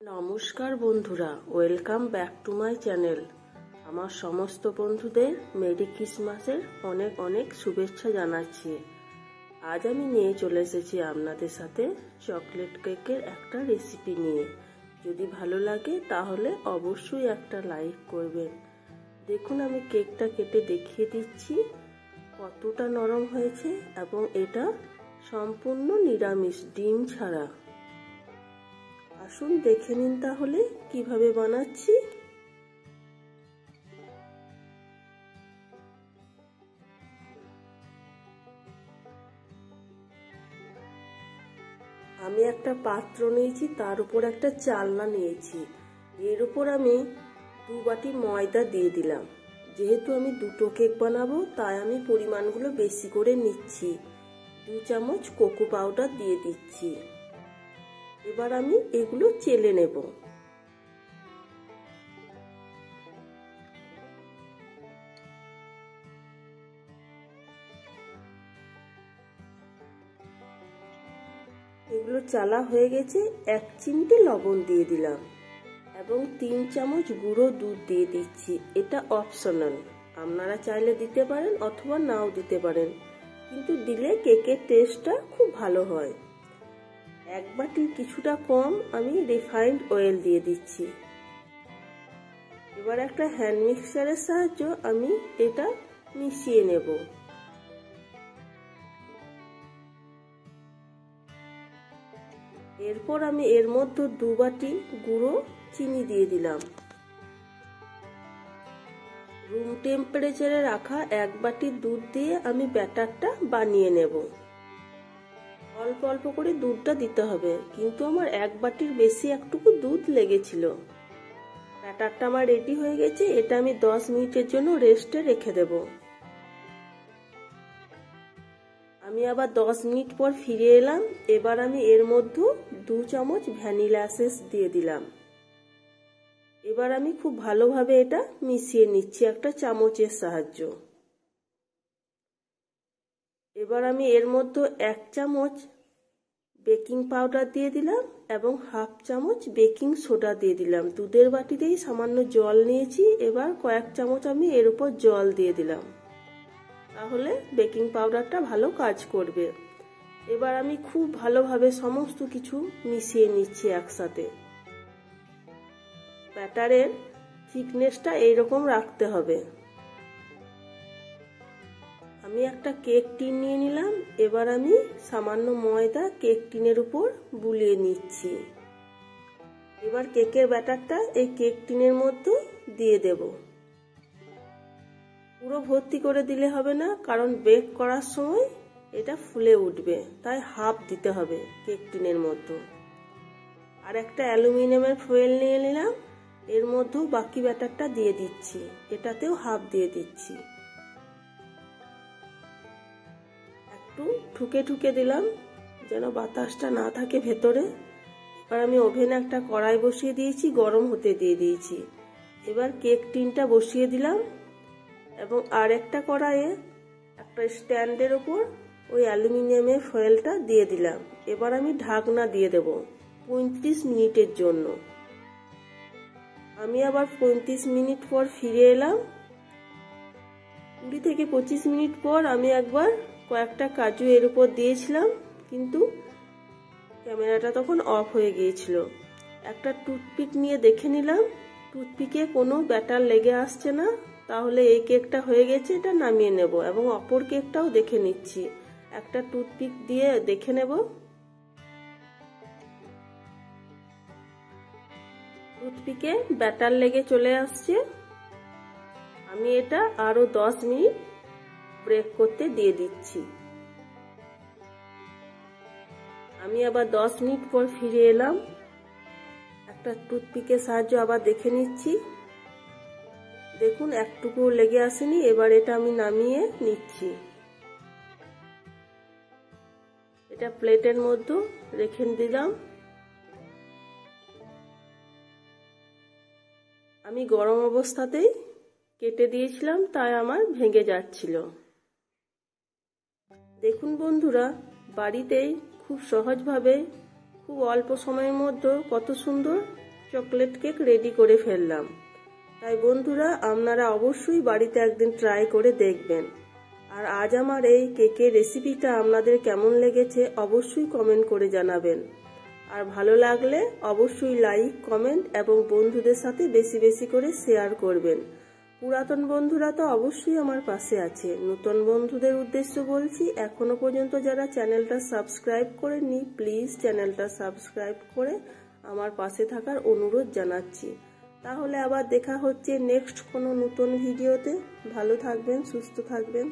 নমস্কার বন্ধুরা, welcome back to my channel. আমার সমস্ত বন্ধুদের মেরি ক্রিসমাসের অনেক অনেক শুভেচ্ছা জানাচ্ছি। আজ আমি নিয়ে চলে এসেছি আপনাদের সাথে চকলেট কেকের একটা রেসিপি নিয়ে। যদি ভালো লাগে তাহলে অবশ্যই একটা লাইক করবেন। দেখুন, আমি কেকটা কেটে দেখিয়ে দিচ্ছি কতটা নরম হয়েছে, এবং এটা সম্পূর্ণ নিরামিষ, ডিম ছাড়া। আসুন দেখে নিন তাহলে কিভাবে বানাচ্ছি। আমি একটা পাত্র নিয়েছি, তার উপর একটা চালনা নিয়েছি। এর উপর আমি 2 বাটি ময়দা দিয়ে দিলাম। যেহেতু আমি 2টো কেক বানাবো, তাই আমি পরিমাণগুলো বেশি করে নিচ্ছি। 2 চামচ কোকো পাউডার দিয়ে দিচ্ছি। এবার আমি এগুলো চেলে নেব। এগুলো চালা হয়ে গেছে। 1 চিমটি লবণ দিয়ে দিলাম এবং 3 চামচ গুঁড়ো দুধ দিয়ে দিচ্ছি। এটা অপশনাল, আপনারা চাইলে দিতে পারেন অথবা নাও দিতে পারেন, কিন্তু দিলে কেকের টেস্টটা খুব ভালো হয়। 1 বাটির কিছুটা কম আমি রিফাইন্ড অয়েল দিয়ে দিচ্ছি। এবার একটা হ্যান্ড মিক্সারের সাহায্যে আমি এটা মিশিয়ে নেব। এরপর আমি এর মধ্যে 2 বাটি গুঁড়ো চিনি দিয়ে দিলাম। রুম টেম্পারেচারে রাখা 1 বাটি দুধ দিয়ে আমি ব্যাটারটা বানিয়ে নেব। অল্প অল্প করে দুধটা দিতে হবে, কিন্তু আমার 1 বাটির বেশি একটুকু দুধ লেগেছিল। ব্যাটারটা আমার রেডি হয়ে গেছে। এটা আমি 10 মিনিটের জন্য রেস্টে রেখে দেব। আমি আবার 10 মিনিট পর ফিরে এলাম। এবার আমি এর মধ্যে 2 চামচ ভ্যানিলা এসেন্স দিয়ে দিলাম। এবার আমি খুব ভালোভাবে এটা মিশিয়ে নিচ্ছি একটা চামচের সাহায্য। এবার আমি এর মধ্যে 1 চামচ বেকিং পাউডার দিয়ে দিলাম এবং 1/2 চামচ বেকিং সোডা দিয়ে দিলাম। দুধের বাটিতেই সামান্য জল নিয়েছি। এবার কয়েক চামচ আমি এর উপর জল দিয়ে দিলাম, তাহলে বেকিং পাউডারটা ভালো কাজ করবে। এবার আমি খুব ভালোভাবে সমস্ত কিছু মিশিয়ে নিচ্ছি একসাথে। ব্যাটারের থিকনেসটা এইরকম রাখতে হবে। আমি একটা কেক টিন নিয়ে নিলাম। এবার আমি সামান্য ময়দা কেক টিনের উপর বুলিয়ে নিচ্ছি। এবার কেকের ব্যাটারটা এই কেক টিনের মধ্যে দিয়ে দেব। পুরো ভর্তি করে দিলে হবে না, কারণ বেক করার সময় এটা ফুলে উঠবে, তাই হাফ দিতে হবে কেক টিনের মধ্যে। আর একটা অ্যালুমিনিয়ামের ফয়েল নিয়ে নিলাম। এর মধ্যেও বাকি ব্যাটারটা দিয়ে দিচ্ছি। এটাতেও হাফ দিয়ে দিচ্ছি। একটু ঠুকে ঠুকে দিলাম যেন বাতাসটা না থাকে ভেতরে। এবার আমি ওভেনে একটা কড়াই বসিয়ে দিয়েছি, গরম হতে দিয়ে দিয়েছি। এবার কেক টিনটা বসিয়ে দিলাম এবং আর একটা কড়াইয়ে একটা স্ট্যান্ডের উপর ওই অ্যালুমিনিয়ামের ফয়েলটা দিয়ে দিলাম। এবার আমি ঢাকনা দিয়ে দেব 35 মিনিটের জন্য। আমি আবার 35 মিনিট পর ফিরে এলাম। 20 থেকে 25 মিনিট পর আমি একবার কয়েকটা কাজু এর উপর দিয়েছিলাম, কিন্তু ক্যামেরাটা তখন অফ হয়ে গিয়েছিল। একটা টুথপিক নিয়ে দেখে নিলাম, টুথপিকে কোনো ব্যাটার লেগে আসছে না, তাহলে এই কেকটা হয়ে গেছে। এটা নামিয়ে নেব এবং অপর কেকটাও দেখে নিচ্ছি। একটা টুথপিক দিয়ে দেখে নেব। টুথপিকে ব্যাটার লেগে চলে আসছে। আমি এটা আরো 10 মিনিট ব্রেক করতে দিয়ে দিচ্ছি। আমি আবার 10 মিনিট পর ফিরে এলাম। একটা টুথপিকের সাহায্যে আবার দেখে নিচ্ছি। দেখুন, একটুকু লেগে আসেনি। এবার এটা আমি নামিয়ে নিচ্ছি। এটা প্লেটের মধ্যে রেখে দিলাম। আমি গরম অবস্থাতেই কেটে দিয়েছিলাম, তাই আমার ভেঙে যাচ্ছিল। দেখুন বন্ধুরা, বাড়িতেই খুব সহজভাবে খুব অল্প সময়ের মধ্যে কত সুন্দর চকলেট কেক রেডি করে ফেললাম। তাই বন্ধুরা, আপনারা অবশ্যই বাড়িতে একদিন ট্রাই করে দেখবেন। আর আজ আমার এই কেকের রেসিপিটা আপনাদের কেমন লেগেছে অবশ্যই কমেন্ট করে জানাবেন। আর ভালো লাগলে অবশ্যই লাইক, কমেন্ট এবং বন্ধুদের সাথে বেশি বেশি করে শেয়ার করবেন। পুরাতন বন্ধুরা তো অবশ্যই আমার পাশে আছে। নতুন বন্ধুদের উদ্দেশ্য বলছি, এখনো পর্যন্ত যারা চ্যানেলটা সাবস্ক্রাইব করেননি, প্লিজ চ্যানেলটা সাবস্ক্রাইব করে আমার পাশে থাকার অনুরোধ জানাচ্ছি। তাহলে আবার দেখা হচ্ছে নেক্সট কোনো নতুন ভিডিওতে। ভালো থাকবেন, সুস্থ থাকবেন।